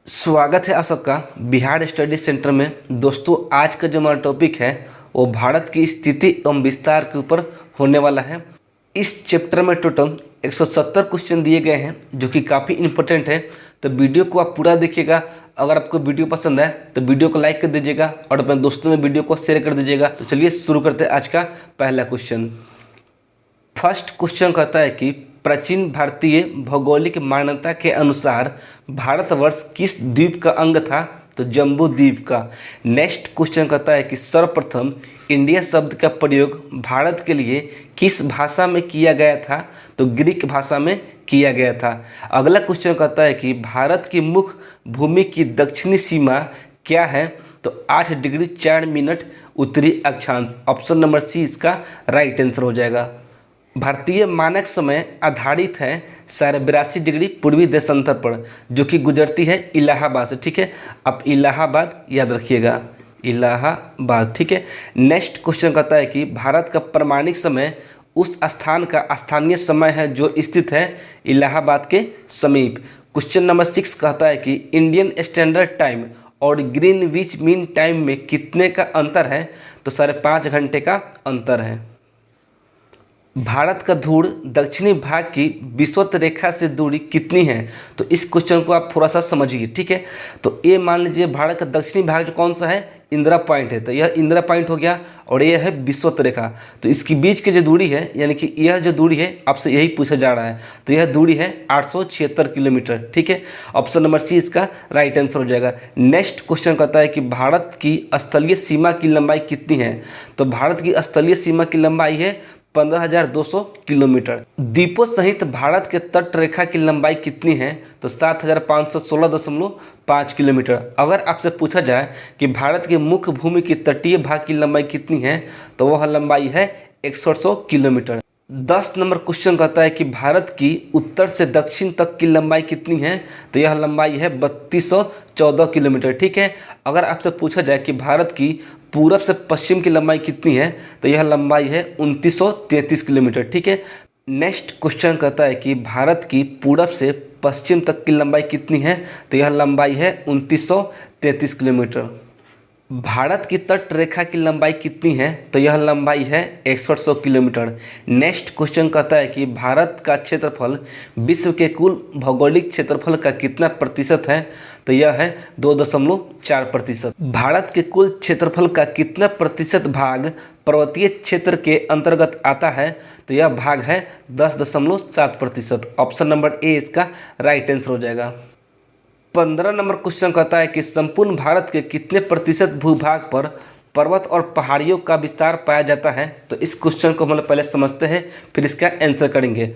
स्वागत है आप सबका बिहार स्टडी सेंटर में। दोस्तों, आज का जो हमारा टॉपिक है वो भारत की स्थिति एवं विस्तार के ऊपर होने वाला है। इस चैप्टर में टोटल 170 क्वेश्चन दिए गए हैं जो कि काफ़ी इंपॉर्टेंट है। तो वीडियो को आप पूरा देखिएगा। अगर आपको वीडियो पसंद आए तो वीडियो को लाइक कर दीजिएगा और अपने दोस्तों में वीडियो को शेयर कर दीजिएगा। तो चलिए शुरू करते हैं आज का पहला क्वेश्चन। फर्स्ट क्वेश्चन कहता है कि प्राचीन भारतीय भौगोलिक मान्यता के अनुसार भारतवर्ष किस द्वीप का अंग था? तो जम्बू द्वीप का। नेक्स्ट क्वेश्चन कहता है कि सर्वप्रथम इंडिया शब्द का प्रयोग भारत के लिए किस भाषा में किया गया था? तो ग्रीक भाषा में किया गया था। अगला क्वेश्चन कहता है कि भारत की मुख्य भूमि की दक्षिणी सीमा क्या है? तो 8 डिग्री 4 मिनट उत्तरी अक्षांश। ऑप्शन नंबर सी इसका राइट आंसर हो जाएगा। भारतीय मानक समय आधारित है 82.5 डिग्री पूर्वी देशांतर पर, जो कि गुजरती है इलाहाबाद से। ठीक है, आप इलाहाबाद याद रखिएगा, इलाहाबाद। ठीक है। नेक्स्ट क्वेश्चन कहता है कि भारत का प्रमाणिक समय उस स्थान का स्थानीय समय है जो स्थित है इलाहाबाद के समीप। क्वेश्चन नंबर 6 कहता है कि इंडियन स्टैंडर्ड टाइम और ग्रीनविच मीन टाइम में कितने का अंतर है? तो 5.5 घंटे का अंतर है। भारत का ध्रुव दक्षिणी भाग की विषुवत रेखा से दूरी कितनी है? तो इस क्वेश्चन को आप थोड़ा सा समझिए। ठीक है, तो ये मान लीजिए भारत का दक्षिणी भाग जो कौन सा है, इंदिरा पॉइंट है, तो यह इंदिरा पॉइंट हो गया और यह है विषुवत रेखा। तो इसकी बीच की जो दूरी है, यानी कि यह जो दूरी है आपसे यही पूछा जा रहा है, तो यह दूरी है 876 किलोमीटर। ठीक है, ऑप्शन नंबर सी इसका राइट आंसर हो जाएगा। नेक्स्ट क्वेश्चन कहता है कि भारत की स्थलीय सीमा की लंबाई कितनी है? तो भारत की स्थलीय सीमा की लंबाई है 15,200 किलोमीटर। द्वीपों सहित भारत के तट रेखा की लंबाई कितनी है? तो 7,516.5 किलोमीटर। अगर आपसे पूछा जाए कि भारत के मुख्य भूमि की तटीय भाग की लंबाई कितनी है, तो वह लंबाई है 6100 किलोमीटर। 10 नंबर क्वेश्चन कहता है कि भारत की उत्तर से दक्षिण तक की लंबाई कितनी है? तो यह लंबाई है 3214 किलोमीटर। ठीक है, अगर आपसे पूछा जाए कि भारत की पूरब से पश्चिम की लंबाई कितनी है, तो यह लंबाई है 2933 किलोमीटर। ठीक है। नेक्स्ट क्वेश्चन कहता है कि भारत की पूरब से पश्चिम तक की लंबाई कितनी है? तो यह लंबाई है 2933 किलोमीटर। भारत की तट रेखा की लंबाई कितनी है? तो यह लंबाई है 6100 किलोमीटर। नेक्स्ट क्वेश्चन कहता है कि भारत का क्षेत्रफल विश्व के कुल भौगोलिक क्षेत्रफल का कितना प्रतिशत है? तो यह है 2.4%। भारत के कुल क्षेत्रफल का कितना प्रतिशत भाग पर्वतीय क्षेत्र के अंतर्गत आता है? तो यह भाग है 10.7%। ऑप्शन नंबर ए इसका राइट आंसर हो जाएगा। 15 नंबर क्वेश्चन कहता है कि संपूर्ण भारत के कितने प्रतिशत भूभाग पर पर्वत और पहाड़ियों का विस्तार पाया जाता है? तो इस क्वेश्चन को हम लोग पहले समझते हैं, फिर इसका आंसर करेंगे।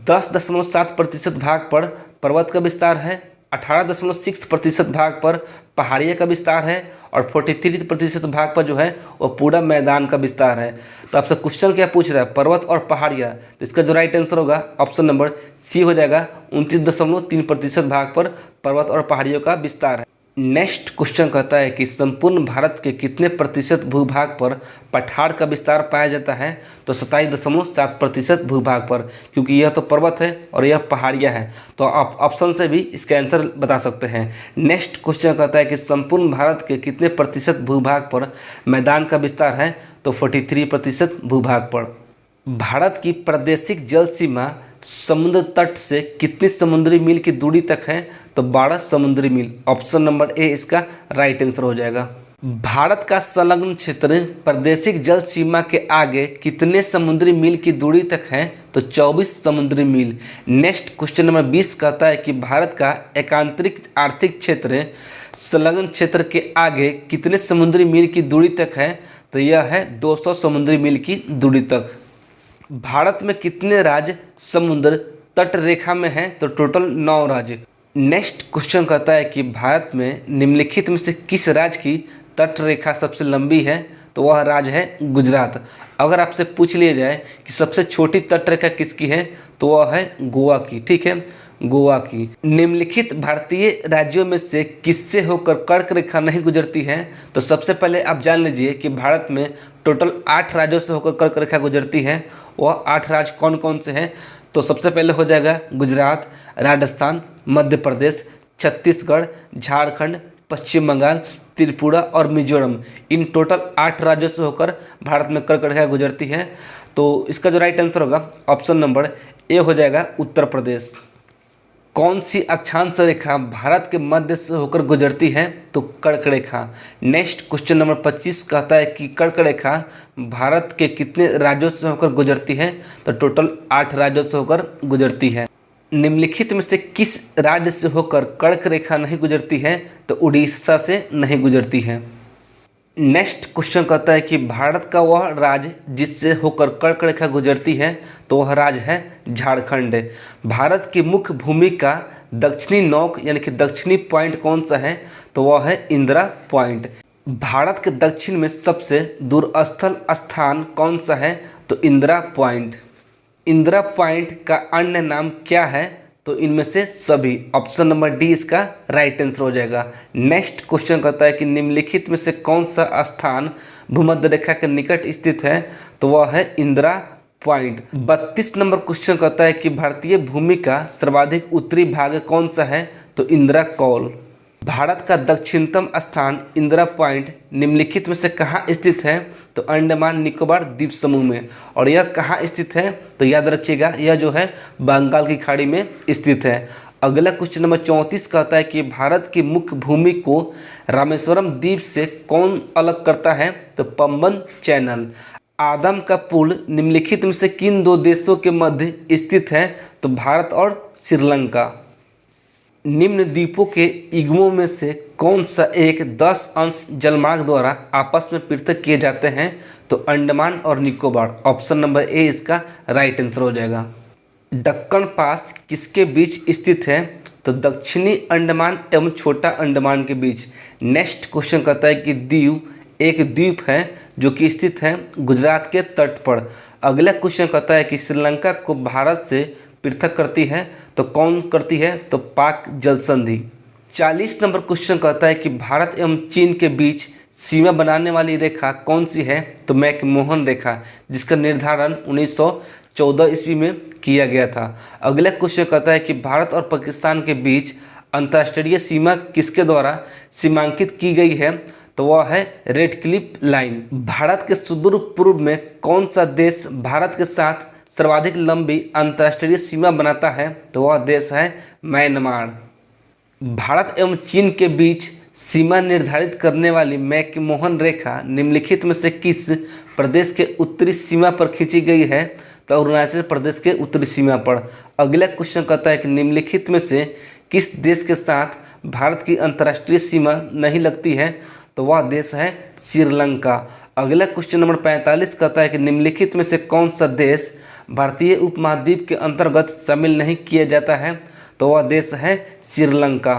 10.7% भाग पर पर्वत का विस्तार है, 18.6% भाग पर पहाड़िया का विस्तार है और 43% भाग पर जो है वो पूरा मैदान का विस्तार है। तो आपसे क्वेश्चन क्या पूछ रहा है? पर्वत और पहाड़िया। तो इसका जो राइट आंसर होगा ऑप्शन नंबर सी हो जाएगा। 29.3% भाग पर पर्वत और पहाड़ियों का विस्तार है। नेक्स्ट क्वेश्चन कहता है कि संपूर्ण भारत के कितने प्रतिशत भूभाग पर पठार का विस्तार पाया जाता है? तो 27.7% भूभाग पर, क्योंकि यह तो पर्वत है और यह पहाड़ियाँ है, तो आप ऑप्शन से भी इसका आंसर बता सकते हैं। नेक्स्ट क्वेश्चन कहता है कि संपूर्ण भारत के कितने प्रतिशत भूभाग पर मैदान का विस्तार है? तो 43% भूभाग पर। भारत की प्रादेशिक जल सीमा समुद्र तट से कितनी समुद्री मील की दूरी तक है? तो 12 समुद्री मील। ऑप्शन नंबर ए इसका राइट आंसर हो जाएगा। भारत का संलग्न क्षेत्र प्रादेशिक जल सीमा के आगे कितने समुद्री मील की दूरी तक है? तो 24 समुद्री मील। नेक्स्ट क्वेश्चन नंबर 20 कहता है कि भारत का एकांतरिक आर्थिक क्षेत्र संलग्न क्षेत्र के आगे कितने समुद्री मील की दूरी तक है? तो यह है 200 समुद्री मील की दूरी तक। भारत में कितने राज्य समुद्र तट रेखा में हैं? तो टोटल 9 राज्य। नेक्स्ट क्वेश्चन कहता है कि भारत में निम्नलिखित में से किस राज्य की तट रेखा सबसे लंबी है? तो वह राज्य है गुजरात। अगर आपसे पूछ लिया जाए कि सबसे छोटी तट रेखा किसकी है, तो वह है गोवा की। ठीक है, गोवा की। निम्नलिखित भारतीय राज्यों में से किससे होकर कर्क रेखा नहीं गुजरती है? तो सबसे पहले आप जान लीजिए कि भारत में टोटल 8 राज्यों से होकर कर्क रेखा गुजरती है। वह 8 राज्य कौन कौन से हैं? तो सबसे पहले हो जाएगा गुजरात, राजस्थान, मध्य प्रदेश, छत्तीसगढ़, झारखंड, पश्चिम बंगाल, त्रिपुरा और मिजोरम, इन टोटल 8 राज्यों से होकर भारत में कर्क रेखा गुजरती है। तो इसका जो राइट आंसर होगा ऑप्शन नंबर ए हो जाएगा उत्तर प्रदेश। कौन सी अक्षांश रेखा भारत के मध्य से होकर गुजरती है? तो कर्क रेखा। नेक्स्ट क्वेश्चन नंबर 25 कहता है कि कर्क रेखा भारत के कितने राज्यों से होकर गुजरती है? तो टोटल 8 राज्यों से होकर गुजरती है। निम्नलिखित में से किस राज्य से होकर कर्क रेखा नहीं गुजरती है? तो उड़ीसा से नहीं गुजरती है। नेक्स्ट क्वेश्चन कहता है कि भारत का वह राज्य जिससे होकर कर्क रेखा गुजरती है, तो वह राज्य है झारखंड। भारत की मुख्य भूमि का दक्षिणी नोक यानी कि दक्षिणी पॉइंट कौन सा है? तो वह है इंदिरा पॉइंट। भारत के दक्षिण में सबसे दूरस्थल स्थान कौन सा है? तो इंदिरा पॉइंट। इंदिरा पॉइंट का अन्य नाम क्या है? तो इनमें से सभी। ऑप्शन नंबर डी इसका राइट आंसर हो जाएगा। नेक्स्ट क्वेश्चन कहता है कि निम्नलिखित में से कौन सा स्थान भूमध्य रेखा के निकट स्थित है? तो वह है इंदिरा पॉइंट। 32 नंबर क्वेश्चन कहता है कि भारतीय भूमि का सर्वाधिक उत्तरी भाग कौन सा है? तो इंदिरा कौल। भारत का दक्षिणतम स्थान इंदिरा पॉइंट निम्नलिखित में से कहाँ स्थित है? तो अंडमान निकोबार द्वीप समूह में। और यह कहाँ स्थित है? तो याद रखिएगा यह जो है बंगाल की खाड़ी में स्थित है। अगला क्वेश्चन नंबर 34 कहता है कि भारत की मुख्य भूमि को रामेश्वरम द्वीप से कौन अलग करता है? तो पंबन चैनल। आदम का पुल निम्नलिखित में से किन 2 देशों के मध्य स्थित है? तो भारत और श्रीलंका। निम्न द्वीपों के इग्मों में से कौन सा एक 10 अंश जलमार्ग द्वारा आपस में पृथक किए जाते हैं? तो अंडमान और निकोबार। ऑप्शन नंबर ए इसका राइट आंसर हो जाएगा। दक्कन पास किसके बीच स्थित है? तो दक्षिणी अंडमान एवं छोटा अंडमान के बीच। नेक्स्ट क्वेश्चन कहता है कि दीव एक द्वीप है जो कि स्थित है गुजरात के तट पर। अगला क्वेश्चन कहता है कि श्रीलंका को भारत से पृथक करती है तो कौन करती है? तो पाक जल संधि। 40 नंबर क्वेश्चन कहता है कि भारत एवं चीन के बीच सीमा बनाने वाली रेखा कौन सी है? तो मैकमोहन रेखा, जिसका निर्धारण 1914 ईस्वी में किया गया था। अगला क्वेश्चन कहता है कि भारत और पाकिस्तान के बीच अंतर्राष्ट्रीय सीमा किसके द्वारा सीमांकित की गई है? तो वह है रेड क्लिफ लाइन। भारत के सुदूर पूर्व में कौन सा देश भारत के साथ सर्वाधिक लंबी अंतर्राष्ट्रीय सीमा बनाता है? तो वह देश है म्यांमार। भारत एवं चीन के बीच सीमा निर्धारित करने वाली मैकमोहन रेखा निम्नलिखित में से किस प्रदेश के उत्तरी सीमा पर खींची गई है? तो अरुणाचल प्रदेश के उत्तरी सीमा पर। अगला क्वेश्चन कहता है कि निम्नलिखित में से किस देश के साथ भारत की अंतर्राष्ट्रीय सीमा नहीं लगती है? तो वह देश है श्रीलंका। अगला क्वेश्चन नंबर 45 कहता है कि निम्नलिखित में से कौन सा देश भारतीय उपमहाद्वीप के अंतर्गत शामिल नहीं किया जाता है? तो वह देश है श्रीलंका।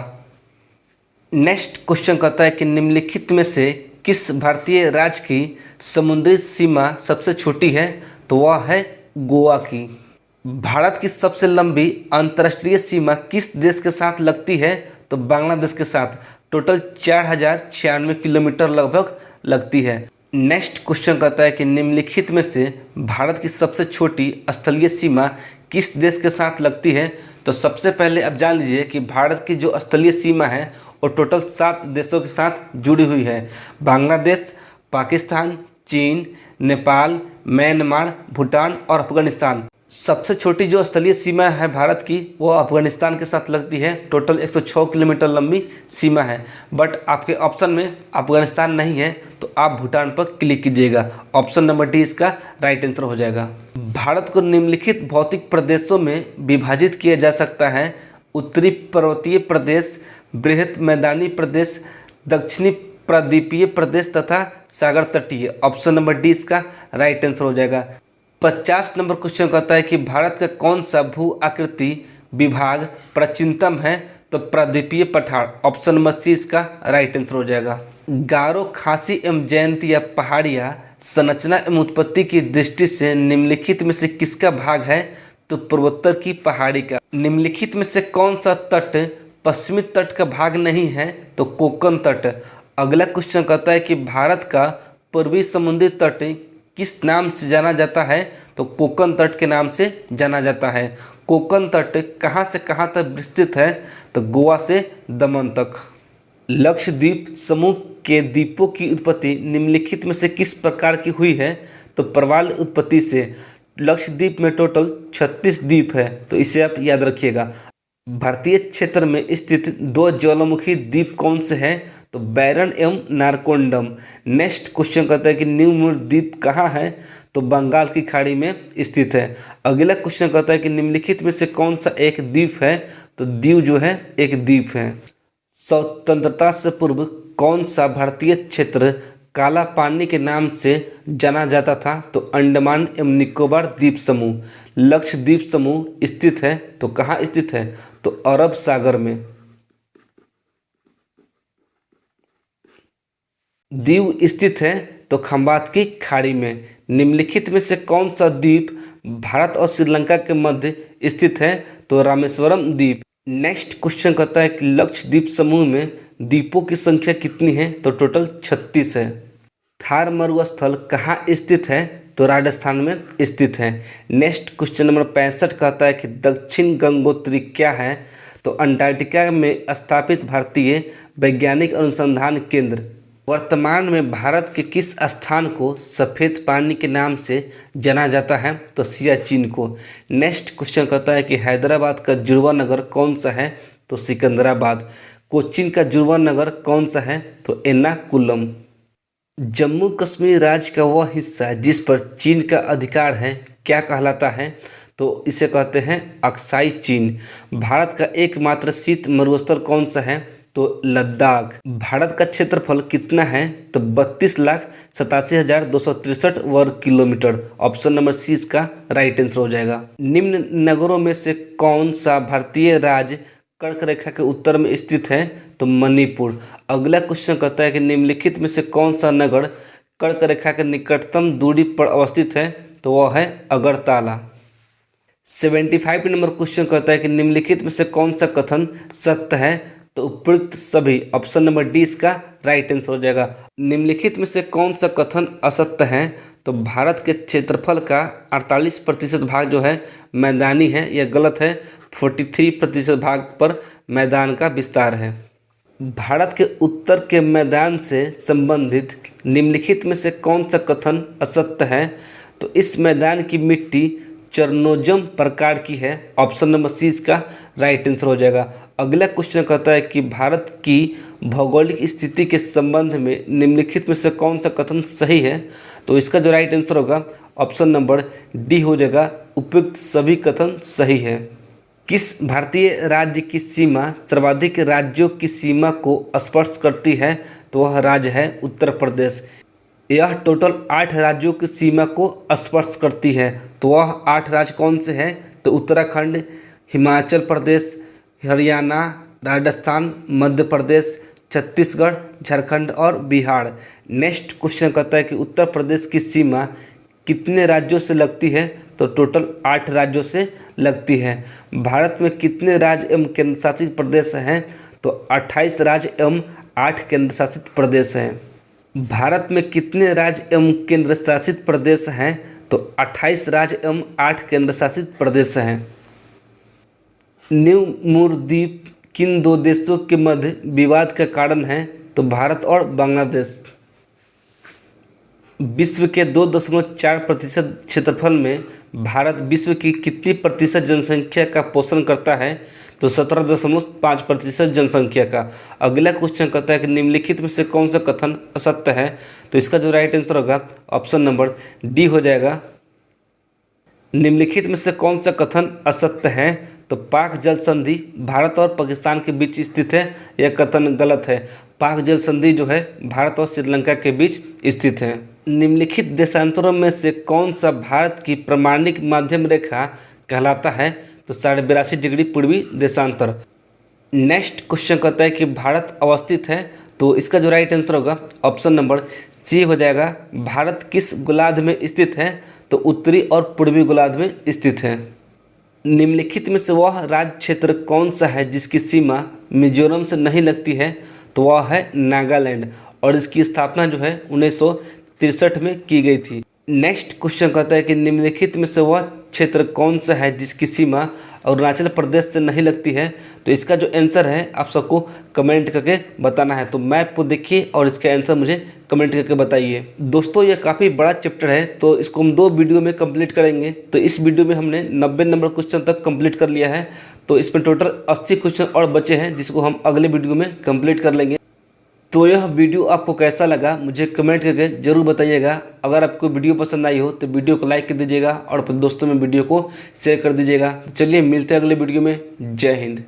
नेक्स्ट क्वेश्चन कहता है कि निम्नलिखित में से किस भारतीय राज्य की समुद्री सीमा सबसे छोटी है? तो वह है गोवा की। भारत की सबसे लंबी अंतर्राष्ट्रीय सीमा किस देश के साथ लगती है? तो बांग्लादेश के साथ। टोटल 4096 किलोमीटर लगभग लगती है। नेक्स्ट क्वेश्चन कहता है कि निम्नलिखित में से भारत की सबसे छोटी स्थलीय सीमा किस देश के साथ लगती है? तो सबसे पहले आप जान लीजिए कि भारत की जो स्थलीय सीमा है वो टोटल 7 देशों के साथ जुड़ी हुई है। बांग्लादेश, पाकिस्तान, चीन, नेपाल, म्यांमार, भूटान और अफगानिस्तान। सबसे छोटी जो स्थलीय सीमा है भारत की वो अफगानिस्तान के साथ लगती है। टोटल 106 किलोमीटर लंबी सीमा है। बट आपके ऑप्शन में अफगानिस्तान नहीं है तो आप भूटान पर क्लिक कीजिएगा। ऑप्शन नंबर डी इसका राइट आंसर हो जाएगा। भारत को निम्नलिखित भौतिक प्रदेशों में विभाजित किया जा सकता है: उत्तरी पर्वतीय प्रदेश, बृहत मैदानी प्रदेश, दक्षिणी प्रायद्वीपीय प्रदेश तथा सागर तटीय। ऑप्शन नंबर डी इसका राइट आंसर हो जाएगा। 50 नंबर क्वेश्चन कहता है कि भारत का कौन सा भू आकृति विभाग प्राचीनतम है? तो प्रायद्वीपीय पठार। ऑप्शन नंबर सी इसका राइट आंसर हो जाएगा। गारो, खासी एवं जयंतिया पहाड़ियाँ संरचना एवं उत्पत्ति की दृष्टि से निम्नलिखित में से किसका भाग है? तो पूर्वोत्तर की पहाड़ी का। निम्नलिखित में से कौन सा तट पश्चिमी तट का भाग नहीं है? तो कोंकण तट। अगला क्वेश्चन कहता है कि भारत का पूर्वी समुद्री तट किस नाम से जाना जाता है? तो कोंकण तट के नाम से जाना जाता है। कोकण तट कहाँ से कहाँ तक विस्तृत है? तो गोवा से दमन तक। लक्षद्वीप समूह के द्वीपों की उत्पत्ति निम्नलिखित में से किस प्रकार की हुई है? तो प्रवाल उत्पत्ति से। लक्षद्वीप में टोटल 36 द्वीप है, तो इसे आप याद रखिएगा। भारतीय क्षेत्र में स्थित दो ज्वालामुखी द्वीप कौन से हैं? तो बैरन एवं नारकोंडम। नेक्स्ट क्वेश्चन कहता है कि न्यू मूर द्वीप कहाँ है? तो बंगाल की खाड़ी में स्थित है। अगला क्वेश्चन कहता है कि निम्नलिखित में से कौन सा एक द्वीप है? तो दीव जो है एक द्वीप है। स्वतंत्रता से पूर्व कौन सा भारतीय क्षेत्र काला पानी के नाम से जाना जाता था? तो अंडमान एवं निकोबार द्वीप समूह। लक्षद्वीप समूह स्थित है तो कहाँ स्थित है? तो अरब सागर में। दीव स्थित है तो खंबात की खाड़ी में। निम्नलिखित में से कौन सा द्वीप भारत और श्रीलंका के मध्य स्थित है? तो रामेश्वरम द्वीप। नेक्स्ट क्वेश्चन कहता है कि लक्षद्वीप समूह में द्वीपों की संख्या कितनी है? तो टोटल 36 है। थार मरुस्थल कहाँ स्थित है? तो राजस्थान में स्थित है। नेक्स्ट क्वेश्चन नंबर 65 कहता है कि दक्षिण गंगोत्री क्या है? तो अंटार्कटिका में स्थापित भारतीय वैज्ञानिक अनुसंधान केंद्र। वर्तमान में भारत के किस स्थान को सफ़ेद पानी के नाम से जाना जाता है? तो सियाचिन को। नेक्स्ट क्वेश्चन कहता है कि हैदराबाद का जुड़वा नगर कौन सा है? तो सिकंदराबाद। कोचीन का जुड़वा नगर कौन सा है? तो एर्नाकुलम। जम्मू कश्मीर राज्य का वह हिस्सा जिस पर चीन का अधिकार है क्या कहलाता है? तो इसे कहते हैं अक्साई चीन। भारत का एकमात्र शीत मरुस्थल कौन सा है? तो लद्दाख। भारत का क्षेत्रफल कितना है? तो 32,87,263 वर्ग किलोमीटर। ऑप्शन नंबर सी इसका राइट आंसर हो जाएगा। निम्न नगरों में से कौन सा भारतीय राज्य कर्क रेखा के उत्तर में स्थित है? तो मणिपुर। अगला क्वेश्चन कहता है कि निम्नलिखित में से कौन सा नगर कर्क रेखा के निकटतम दूरी पर अवस्थित है? तो वह है अगरतला। 75 नंबर क्वेश्चन कहता है कि निम्नलिखित में से कौन सा कथन सत्य है? तो उपयुक्त सभी। ऑप्शन नंबर डी इसका राइट आंसर हो जाएगा। निम्नलिखित में से कौन सा कथन असत्य है? तो भारत के क्षेत्रफल का 48% भाग जो है मैदानी है, यह गलत है। 43% भाग पर मैदान का विस्तार है। भारत के उत्तर के मैदान से संबंधित निम्नलिखित में से कौन सा कथन असत्य है? तो इस मैदान की मिट्टी चरनोजम प्रकार की है। ऑप्शन नंबर सी इसका राइट आंसर हो जाएगा। अगला क्वेश्चन कहता है कि भारत की भौगोलिक स्थिति के संबंध में निम्नलिखित में से कौन सा कथन सही है? तो इसका जो राइट आंसर होगा ऑप्शन नंबर डी हो जाएगा। उपयुक्त सभी कथन सही है। किस भारतीय राज्य की सीमा सर्वाधिक राज्यों की सीमा को स्पर्श करती है? तो वह राज्य है उत्तर प्रदेश। यह टोटल 8 राज्यों की सीमा को स्पर्श करती है। तो वह 8 राज्य कौन से हैं? तो उत्तराखंड, हिमाचल प्रदेश, हरियाणा, राजस्थान, मध्य प्रदेश, छत्तीसगढ़, झारखंड और बिहार। नेक्स्ट क्वेश्चन कहता है कि उत्तर प्रदेश की सीमा कितने राज्यों से लगती है? तो टोटल 8 राज्यों से लगती है। भारत में कितने राज्य एवं केंद्र शासित प्रदेश हैं? तो 28 राज्य एवं 8 केंद्र शासित प्रदेश हैं। भारत में कितने राज्य एवं केंद्र शासित प्रदेश हैं? तो 28 राज्य एवं 8 केंद्र शासित प्रदेश हैं। न्यू मूर द्वीप किन दो देशों के मध्य विवाद का कारण है? तो भारत और बांग्लादेश। विश्व के 2.4% क्षेत्रफल में भारत विश्व की कितनी प्रतिशत जनसंख्या का पोषण करता है? तो 17.5% जनसंख्या का। अगला क्वेश्चन कहता है कि निम्नलिखित में से कौन सा कथन असत्य है? तो इसका जो राइट आंसर होगा ऑप्शन नंबर डी हो जाएगा। निम्नलिखित में से कौन सा कथन असत्य है? तो पाक जल संधि भारत और पाकिस्तान के बीच स्थित है, यह कथन गलत है। पाक जल संधि जो है भारत और श्रीलंका के बीच स्थित है। निम्नलिखित देशांतरों में से कौन सा भारत की प्रमाणिक माध्यम रेखा कहलाता है? तो 82.5 डिग्री पूर्वी देशांतर। नेक्स्ट क्वेश्चन कहता है कि भारत अवस्थित है, तो इसका जो राइट आंसर होगा ऑप्शन नंबर सी हो जाएगा। भारत किस गोलार्ध में स्थित है? तो उत्तरी और पूर्वी गोलार्ध में स्थित है। निम्नलिखित में से वह राज्य क्षेत्र कौन सा है जिसकी सीमा मिजोरम से नहीं लगती है? तो वह है नागालैंड और इसकी स्थापना जो है 1963 में की गई थी। नेक्स्ट क्वेश्चन कहता है कि निम्नलिखित में से वह क्षेत्र कौन सा है जिसकी सीमा अरुणाचल प्रदेश से नहीं लगती है, तो इसका जो आंसर है आप सबको कमेंट करके बताना है। तो मैप को देखिए और इसका आंसर मुझे कमेंट करके बताइए। दोस्तों ये काफ़ी बड़ा चैप्टर है, तो इसको हम 2 वीडियो में कंप्लीट करेंगे। तो इस वीडियो में हमने 90 नंबर क्वेश्चन तक कंप्लीट कर लिया है, तो इसमें टोटल 80 क्वेश्चन और बचे हैं जिसको हम अगले वीडियो में कंप्लीट कर लेंगे। तो यह वीडियो आपको कैसा लगा मुझे कमेंट करके ज़रूर बताइएगा। अगर आपको वीडियो पसंद आई हो तो वीडियो को लाइक कर दीजिएगा और अपने दोस्तों में वीडियो को शेयर कर दीजिएगा। तो चलिए मिलते हैं अगले वीडियो में। जय हिंद।